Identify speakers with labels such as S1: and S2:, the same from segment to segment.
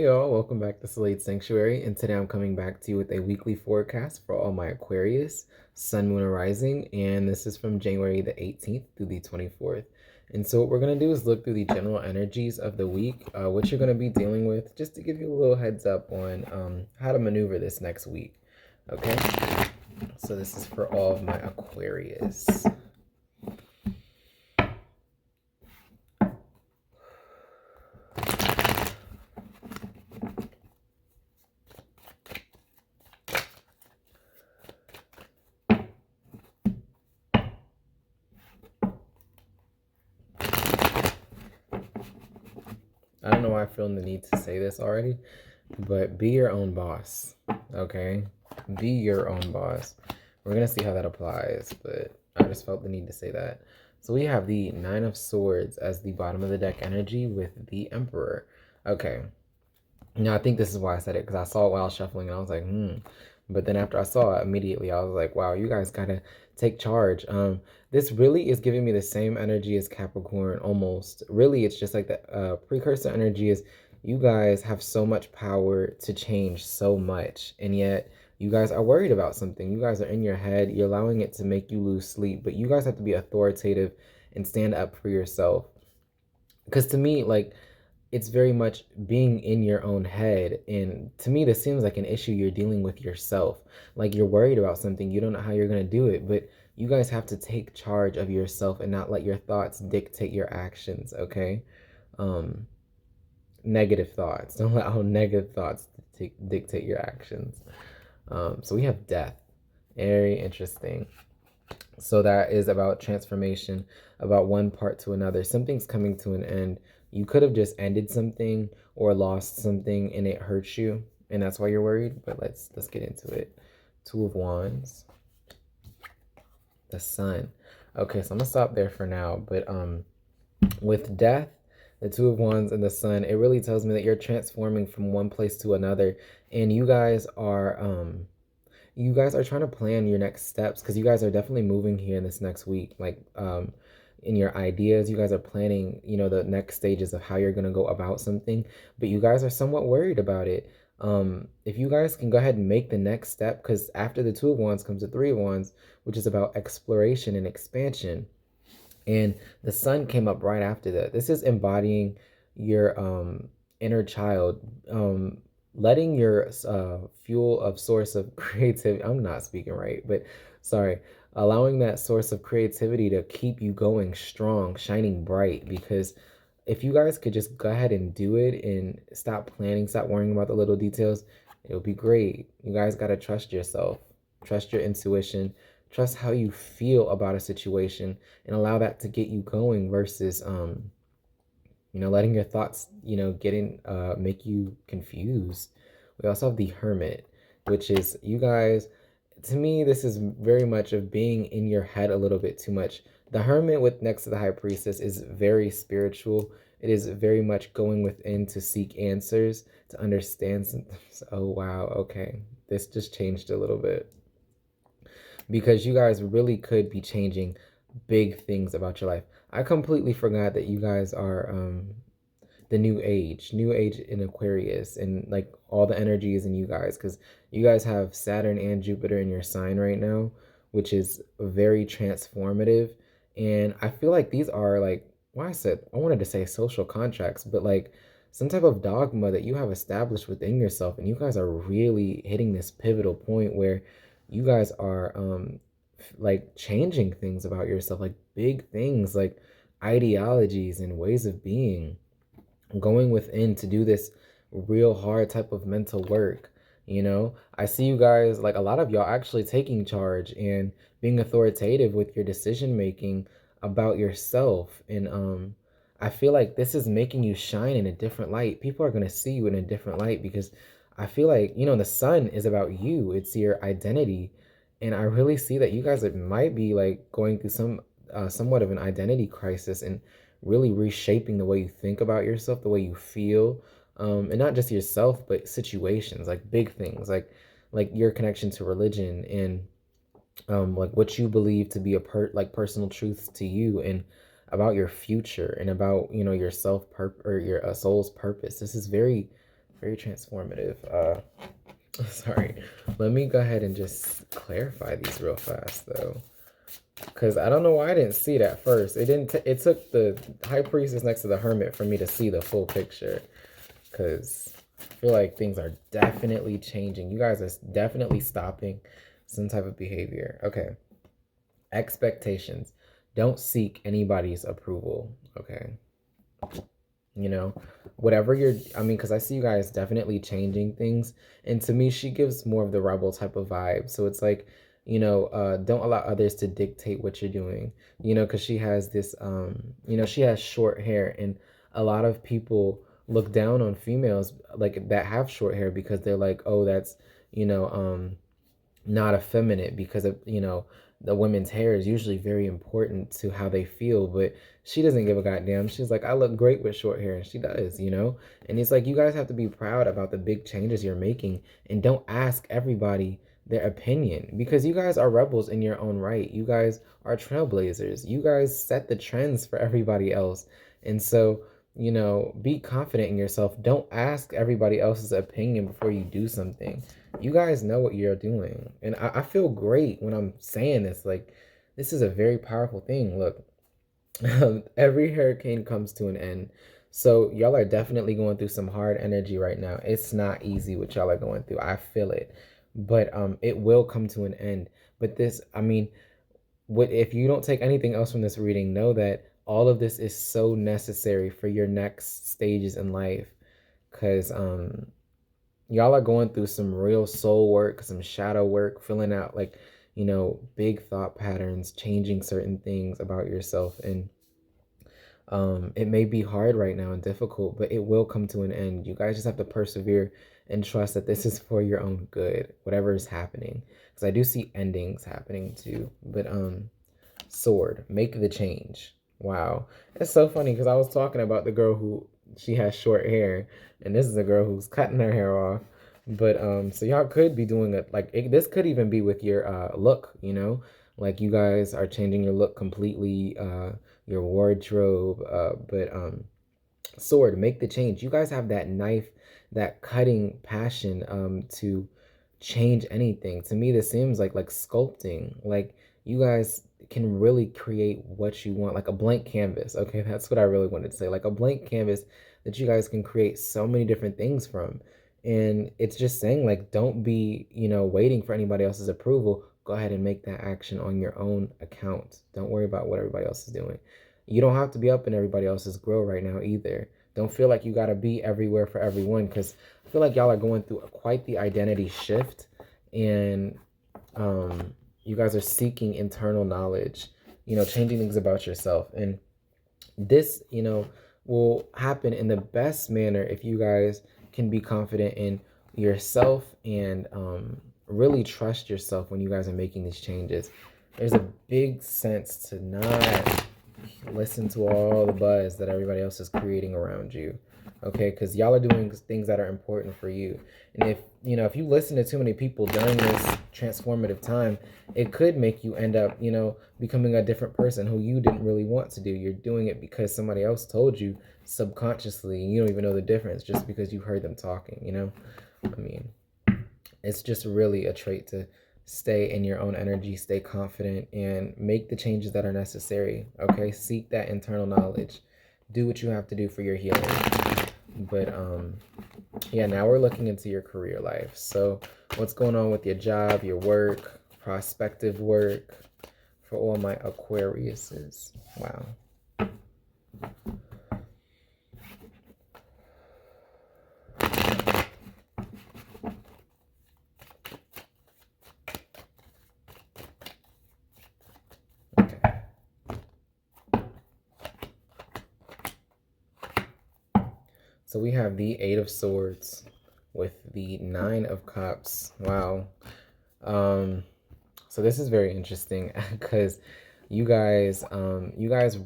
S1: Hey y'all, welcome back to Slade Sanctuary, and today I'm coming back to you with a weekly forecast for all my Aquarius, Sun, Moon, and Rising, and this is from January the 18th through the 24th. And so what we're going to do is look through the general energies of the week, what you're going to be dealing with, just to give you a little heads up on how to maneuver this next week, okay? So this is for all of my Aquarius. I don't know why I feel the need to say this already, but be your own boss, okay? Be your own boss. We're going to see how that applies, but I just felt the need to say that. So we have the Nine of Swords as the bottom of the deck energy with the Emperor. Okay. Now, I think this is why I said it, because I saw it while shuffling, and I was like, But then after I saw it, immediately, I was like, wow, you guys got to take charge. This really is giving me the same energy as Capricorn, almost. Really, it's just like the precursor energy is you guys have so much power to change so much, and yet you guys are worried about something. You guys are in your head. You're allowing it to make you lose sleep, but you guys have to be authoritative and stand up for yourself. Because to me, like, it's very much being in your own head. And to me, this seems like an issue you're dealing with yourself. Like you're worried about something, you don't know how you're going to do it, but you guys have to take charge of yourself and not let your thoughts dictate your actions, okay? Um, Negative thoughts. Don't let all negative thoughts dictate your actions. So we have death. Very interesting. So that is about transformation, about one part to another. Something's coming to an end. You could have just ended something or lost something and it hurts you, and that's why you're worried. But let's get into it. Two of Wands, the Sun. Okay, so I'm gonna stop there for now. But with death, the Two of Wands and the Sun, it really tells me that you're transforming from one place to another, and you guys are trying to plan your next steps because you guys are definitely moving here in this next week. Like, in your ideas, you guys are planning, the next stages of how you're going to go about something, but you guys are somewhat worried about it. If you guys can go ahead and make the next step, because after the Two of Wands comes the Three of Wands, which is about exploration and expansion. And the Sun came up right after that. This is embodying your inner child, letting your fuel of source of creativity. I'm not speaking right, but sorry. Allowing that source of creativity to keep you going strong, shining bright. Because if you guys could just go ahead and do it and stop planning, stop worrying about the little details, it'll be great. You guys got to trust yourself, trust your intuition, trust how you feel about a situation, and allow that to get you going versus letting your thoughts make you confused. We also have the Hermit, which is you guys. To me, this is very much of being in your head a little bit too much. The Hermit with next to the High Priestess is very spiritual. It is very much going within to seek answers, to understand some. Oh wow, okay, this just changed a little bit, because you guys really could be changing big things about your life. I completely forgot that you guys are the new age in Aquarius, and like all the energy is in you guys, because you guys have Saturn and Jupiter in your sign right now, which is very transformative. And I feel like these are like, well, I wanted to say social contracts, but like some type of dogma that you have established within yourself, and you guys are really hitting this pivotal point where you guys are like changing things about yourself, like big things, like ideologies and ways of being, going within to do this real hard type of mental work. I see you guys, like a lot of y'all, actually taking charge and being authoritative with your decision making about yourself. And I feel like this is making you shine in a different light. People are going to see you in a different light, because I feel like, the Sun is about you, it's your identity. And I really see that you guys might be like going through somewhat of an identity crisis, and really reshaping the way you think about yourself, the way you feel, and not just yourself, but situations, like big things, like your connection to religion, and like what you believe to be like personal truths to you, and about your future, and about your self or your soul's purpose. This is very Very transformative. Sorry. Let me go ahead and just clarify these real fast though. Because I don't know why I didn't see that first. It didn't. It took the High Priestess next to the Hermit for me to see the full picture. Because I feel like things are definitely changing. You guys are definitely stopping some type of behavior. Okay. Expectations. Don't seek anybody's approval. Okay. You know, whatever you're, I mean, because I see you guys definitely changing things. And to me, she gives more of the rebel type of vibe. So it's like, don't allow others to dictate what you're doing, because she has this, she has short hair. And a lot of people look down on females like that have short hair because they're like, oh, that's, you know, not effeminate because of the women's hair is usually very important to how they feel, but she doesn't give a goddamn. She's like, I look great with short hair, and she does, and it's like, you guys have to be proud about the big changes you're making, and don't ask everybody their opinion, because you guys are rebels in your own right. You guys are trailblazers. You guys set the trends for everybody else. And so, be confident in yourself. Don't ask everybody else's opinion before you do something. You guys know what you're doing. And I feel great when I'm saying this. Like, this is a very powerful thing. Look, every hurricane comes to an end. So y'all are definitely going through some hard energy right now. It's not easy what y'all are going through. I feel it. But it will come to an end. But this, I mean, if you don't take anything else from this reading, know that all of this is so necessary for your next stages in life. Because y'all are going through some real soul work, some shadow work, filling out like, big thought patterns, changing certain things about yourself. And it may be hard right now and difficult, but it will come to an end. You guys just have to persevere and trust that this is for your own good, whatever is happening. Because I do see endings happening too. But Sword, make the change. Wow. It's so funny because I was talking about the girl who she has short hair, and this is a girl who's cutting her hair off. But so y'all could be doing it like this could even be with your look, like you guys are changing your look completely, your wardrobe. But Sword, make the change. You guys have that knife, that cutting passion to change anything. To me, this seems like sculpting. Like you guys can really create what you want, like a blank canvas. Okay, that's what I really wanted to say. Like a blank canvas that you guys can create so many different things from. And it's just saying, like, don't be, waiting for anybody else's approval. Go ahead and make that action on your own account. Don't worry about what everybody else is doing. You don't have to be up in everybody else's grill right now either. Don't feel like you got to be everywhere for everyone, because I feel like y'all are going through quite the identity shift. And you guys are seeking internal knowledge, changing things about yourself. And this, will happen in the best manner if you guys can be confident in yourself and really trust yourself when you guys are making these changes. There's a big sense to not listen to all the buzz that everybody else is creating around you. Okay, because y'all are doing things that are important for you. And if you listen to too many people during this transformative time, it could make you end up, becoming a different person who you didn't really want to do. You're doing it because somebody else told you subconsciously, and you don't even know the difference just because you heard them talking, I mean, it's just really a trait to stay in your own energy, stay confident, and make the changes that are necessary. Okay, seek that internal knowledge. Do what you have to do for your healing. But yeah, now we're looking into your career life. So what's going on with your job, your work, prospective work, for all my Aquariuses? Wow. So we have the Eight of Swords with the Nine of Cups. Wow. So this is very interesting because you guys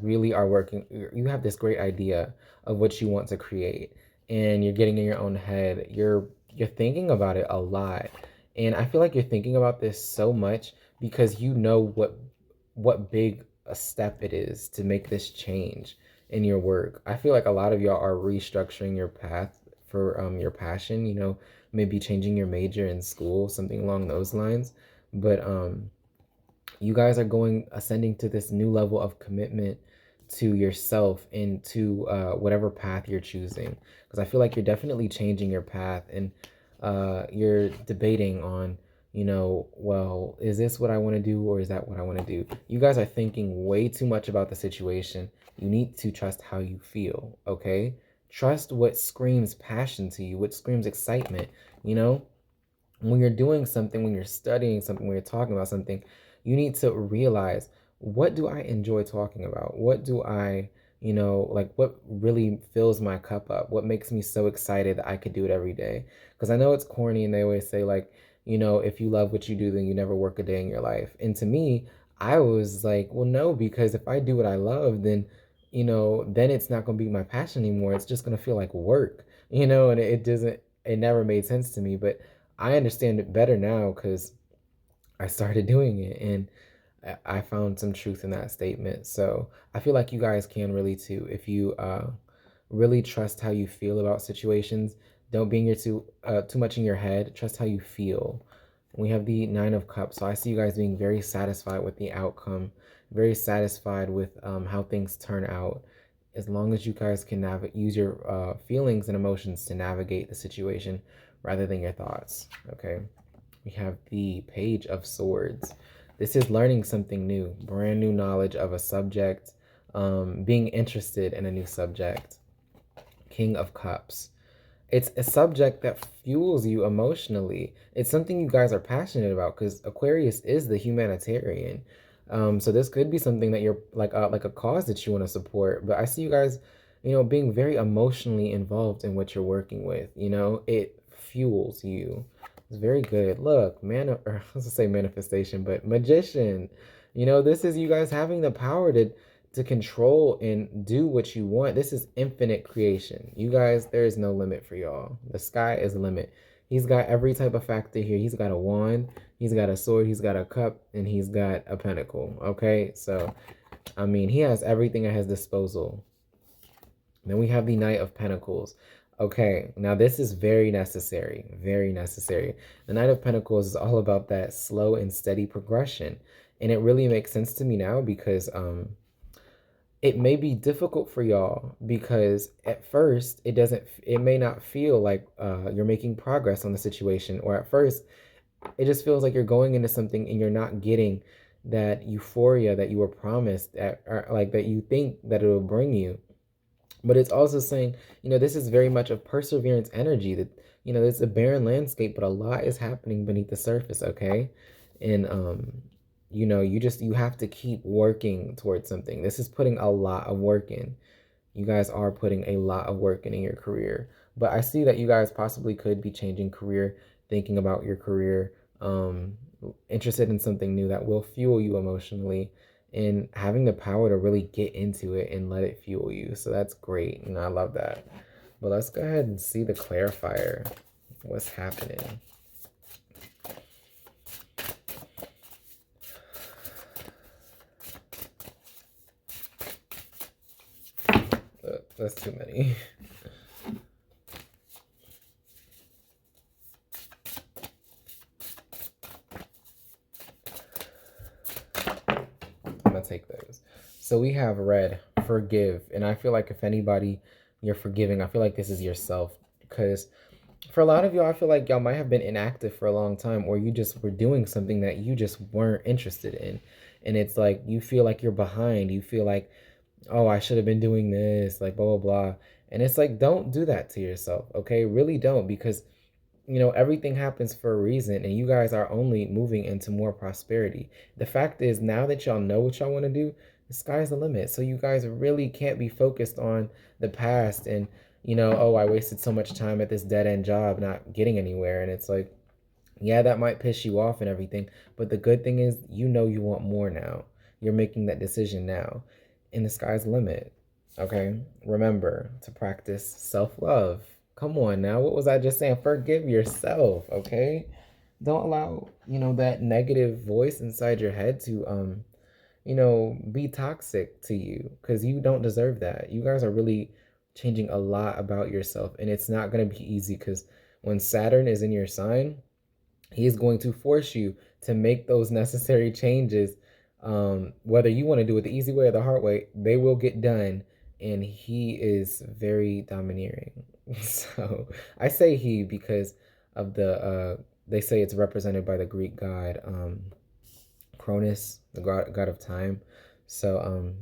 S1: really are working. You have this great idea of what you want to create, and you're getting in your own head. You're thinking about it a lot, and I feel like you're thinking about this so much because you know what big a step it is to make this change in your work. I feel like a lot of y'all are restructuring your path for your passion, you know, maybe changing your major in school, something along those lines. But you guys are ascending to this new level of commitment to yourself and to whatever path you're choosing. Because I feel like you're definitely changing your path, and you're debating on, you know, well, is this what I want to do, or is that what I want to do? You guys are thinking way too much about the situation. You need to trust how you feel, okay? Trust what screams passion to you, what screams excitement, you know? When you're doing something, when you're studying something, when you're talking about something, you need to realize, what do I enjoy talking about? What do I, you know, like what really fills my cup up? What makes me so excited that I could do it every day? Because I know it's corny and they always say, like, you know, if you love what you do, then you never work a day in your life. And to me, I was like, well, no, because if I do what I love, then, you know, then it's not going to be my passion anymore. It's just going to feel like work, you know, and it doesn't, it never made sense to me. But I understand it better now because I started doing it, and I found some truth in that statement. So I feel like you guys can really too. If you really trust how you feel about situations, don't be in your too much in your head. Trust how you feel. We have the Nine of Cups, so I see you guys being very satisfied with the outcome, very satisfied with how things turn out. As long as you guys can use your feelings and emotions to navigate the situation rather than your thoughts. Okay. We have the Page of Swords. This is learning something new, brand new knowledge of a subject, being interested in a new subject. King of Cups. It's a subject that fuels you emotionally. It's something you guys are passionate about because Aquarius is the humanitarian. So this could be something that you're like a cause that you want to support. But I see you guys, you know, being very emotionally involved in what you're working with. You know, it fuels you. It's very good. Look, man, or I was gonna say manifestation, but magician. You know, this is you guys having the power to control and do what you want. This is infinite creation. You guys, there is no limit for y'all. The sky is the limit. He's got every type of factor here. He's got a wand, he's got a sword, he's got a cup, and he's got a pentacle. Okay, so I mean, he has everything at his disposal. Then we have the Knight of Pentacles. Okay, now this is very necessary, very necessary. The Knight of Pentacles is all about that slow and steady progression. And it really makes sense to me now because it may be difficult for y'all because at first it may not feel like you're making progress on the situation, or at first it just feels like you're going into something and you're not getting that euphoria that you were promised at, or like that you think that it will bring you. But it's also saying, you know, this is very much of perseverance energy, that, you know, it's a barren landscape, but a lot is happening beneath the surface, okay? And you know, you have to keep working towards something. This is putting a lot of work in. You guys are putting a lot of work in your career. But I see that you guys possibly could be changing career, thinking about your career, interested in something new that will fuel you emotionally, and having the power to really get into it and let it fuel you. So that's great, and I love that. But let's go ahead and see the clarifier. What's happening? That's too many. I'm gonna take those. So we have red, forgive. And I feel like if anybody you're forgiving, I feel like this is yourself. Because for a lot of y'all, I feel like y'all might have been inactive for a long time, or you just were doing something that you just weren't interested in. And it's like you feel like you're behind. You feel like, oh, I should have been doing this, like blah, blah, blah. And it's like, don't do that to yourself, okay? Really don't, because, you know, everything happens for a reason, and you guys are only moving into more prosperity. The fact is, now that y'all know what y'all want to do, the sky's the limit. So you guys really can't be focused on the past and, you know, oh, I wasted so much time at this dead-end job not getting anywhere. And it's like, yeah, that might piss you off and everything, but the good thing is, you know, you want more now. You're making that decision now, and the sky's the limit. Okay, remember to practice self-love. Come on now, what was I just saying? Forgive yourself, okay? Don't allow, you know, that negative voice inside your head to you know, be toxic to you, because you don't deserve that. You guys are really changing a lot about yourself. And it's not going to be easy because when Saturn is in your sign, he is going to force you to make those necessary changes. Whether you want to do it the easy way or the hard way, they will get done. And he is very domineering. So I say he because of they say it's represented by the Greek god Cronus, the god of time. So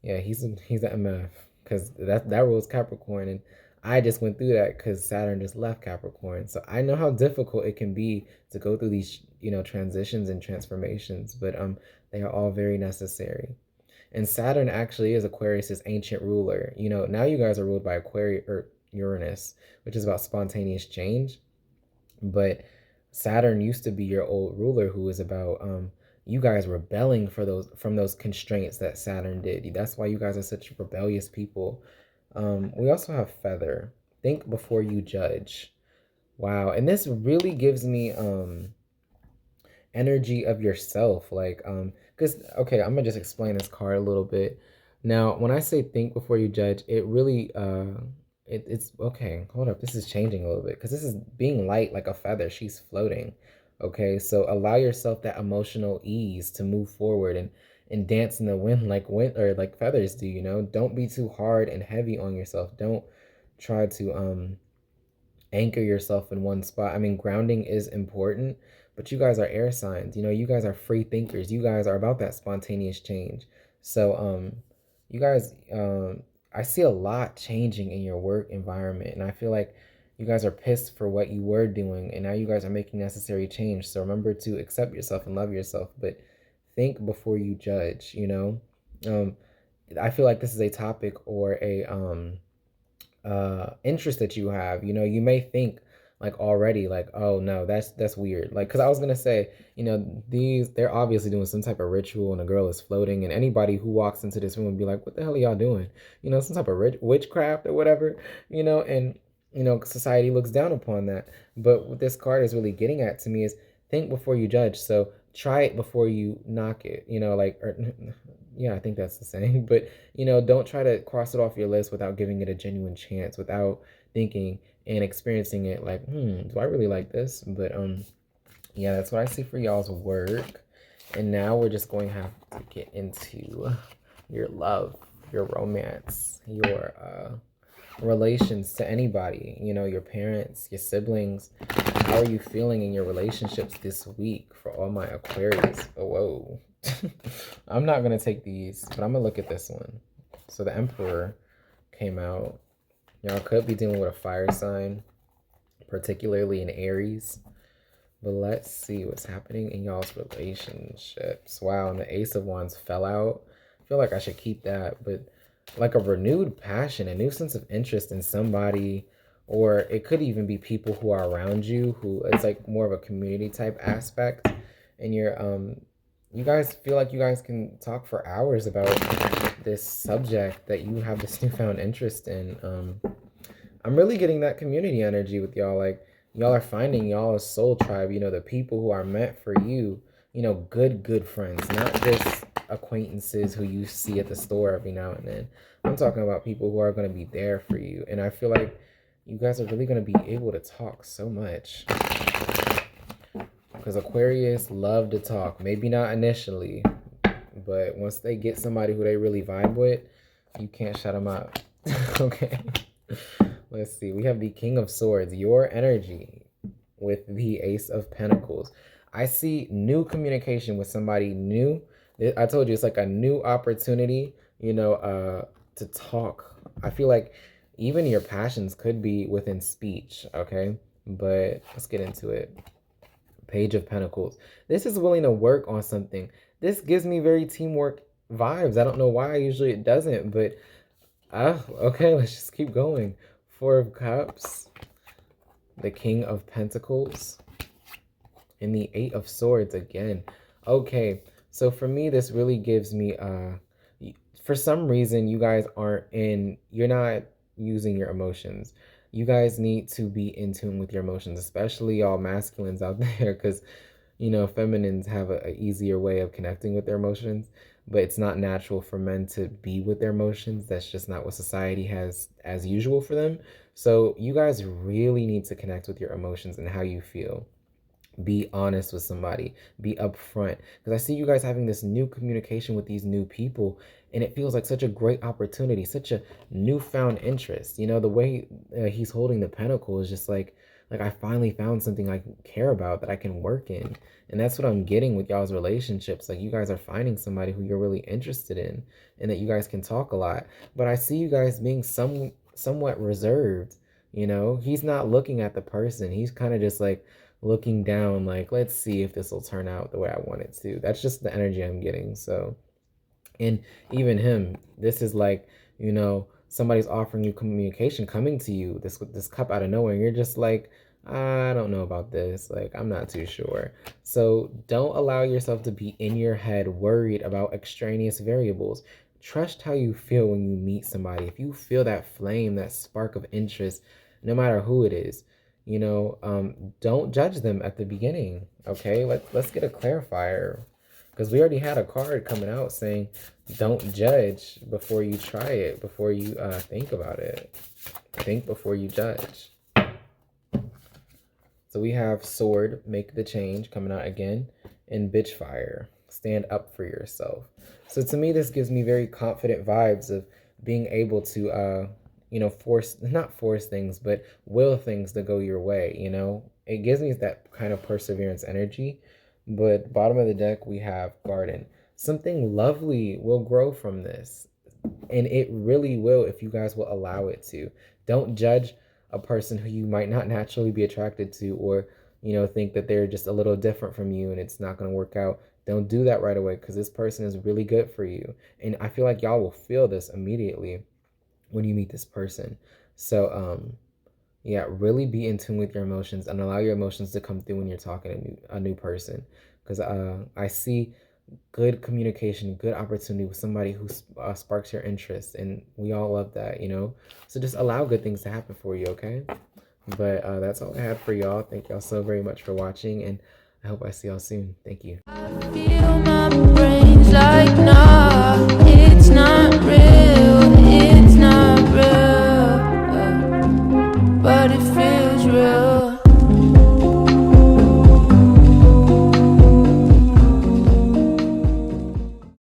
S1: yeah, he's an MF because that rules Capricorn, and I just went through that because Saturn just left Capricorn. So I know how difficult it can be to go through these transitions and transformations, but they are all very necessary. And Saturn actually is Aquarius's ancient ruler. Now you guys are ruled by Aquarius or Uranus, which is about spontaneous change. But Saturn used to be your old ruler, who was about you guys rebelling from those constraints that Saturn did. That's why you guys are such rebellious people. We also have Feather. Think before you judge. Wow, and this really gives me energy of yourself, like because okay, I'm gonna just explain this card a little bit. Now when I say think before you judge, it really it's okay, hold up, this is changing a little bit because this is being light like a feather, she's floating. Okay, so allow yourself that emotional ease to move forward and dance in the wind like or like feathers do. Don't be too hard and heavy on yourself. Don't try to anchor yourself in one spot. I mean, grounding is important, but you guys are air signs. You guys are free thinkers. You guys are about that spontaneous change. So, you guys, I see a lot changing in your work environment, and I feel like you guys are pissed for what you were doing, and now you guys are making necessary change. So remember to accept yourself and love yourself, but think before you judge. I feel like this is a topic or a interest that you have. You may think like already like, oh no, that's weird, like because I was gonna say, they're obviously doing some type of ritual and a girl is floating, and anybody who walks into this room would be like, what the hell are y'all doing? Some type of witchcraft or whatever. And society looks down upon that. But what this card is really getting at to me is think before you judge. So try it before you knock it, like, or yeah, I think that's the saying. But don't try to cross it off your list without giving it a genuine chance, without thinking and experiencing it like, do I really like this? But yeah, that's what I see for y'all's work. And now we're just going to have to get into your love, your romance, your relations to anybody, your parents, your siblings. How are you feeling in your relationships this week for all my Aquarius? Oh, whoa. I'm not going to take these, but I'm going to look at this one. So the Emperor came out. Y'all could be dealing with a fire sign, particularly in Aries. But let's see what's happening in y'all's relationships. Wow, and the Ace of Wands fell out. I feel like I should keep that, but like a renewed passion, a new sense of interest in somebody, or it could even be people who are around you, who it's like more of a community type aspect. And you guys feel like you guys can talk for hours about this subject that you have this newfound interest in. I'm really getting that community energy with y'all. Like, y'all are finding y'all's soul tribe, the people who are meant for you, good friends, not just acquaintances who you see at the store every now and then. I'm talking about people who are going to be there for you. And I feel like you guys are really going to be able to talk so much. Because Aquarius love to talk. Maybe not initially, but once they get somebody who they really vibe with, you can't shut them up. Okay. Let's see. We have the King of Swords, your energy, with the Ace of Pentacles. I see new communication with somebody new. I told you it's like a new opportunity, to talk. I feel like even your passions could be within speech, okay? But let's get into it. Page of Pentacles. This is willing to work on something. This gives me very teamwork vibes. I don't know why. Usually it doesn't, but okay, let's just keep going. Four of Cups, the King of Pentacles, and the Eight of Swords again. Okay, so for me, this really gives me, for some reason, you guys you're not using your emotions. You guys need to be in tune with your emotions, especially all masculines out there, because, feminines have an easier way of connecting with their emotions. but it's not natural for men to be with their emotions. That's just not what society has as usual for them. So you guys really need to connect with your emotions and how you feel. Be honest with somebody, be upfront, because I see you guys having this new communication with these new people, and it feels like such a great opportunity, such a newfound interest. You know, the way he's holding the pentacle is just like I finally found something I care about that I can work in. And that's what I'm getting with y'all's relationships. Like, you guys are finding somebody who you're really interested in, and that you guys can talk a lot. But I see you guys being somewhat reserved. You know, he's not looking at the person, he's kind of just like looking down, like, let's see if this will turn out the way I want it to. That's just the energy I'm getting. So, and even him, this is like, you know, somebody's offering you communication, coming to you, this cup out of nowhere, and you're just like, I don't know about this, like, I'm not too sure. So don't allow yourself to be in your head worried about extraneous variables. Trust how you feel when you meet somebody. If you feel that flame, that spark of interest, no matter who it is, you know, don't judge them at the beginning. Okay, let's get a clarifier, because we already had a card coming out saying don't judge before you try it, before you think about it. Think before you judge. So we have sword, make the change, coming out again, and bitch fire, stand up for yourself. So to me, this gives me very confident vibes of being able to you know, not force things, but will things to go your way. You know, it gives me that kind of perseverance energy. But bottom of the deck, we have garden. Something lovely will grow from this, and it really will if you guys will allow it to. Don't judge a person who you might not naturally be attracted to, or, you know, think that they're just a little different from you and it's not going to work out. Don't do that right away, because this person is really good for you, and I feel like y'all will feel this immediately when you meet this person. So yeah, really be in tune with your emotions and allow your emotions to come through when you're talking to a new person, because I see good communication, good opportunity with somebody who sparks your interest, and we all love that, you know. So just allow good things to happen for you, okay? But that's all I had for y'all. Thank y'all so very much for watching, and I hope I see y'all soon. Thank you. I feel my brain's like, nah, it's not real.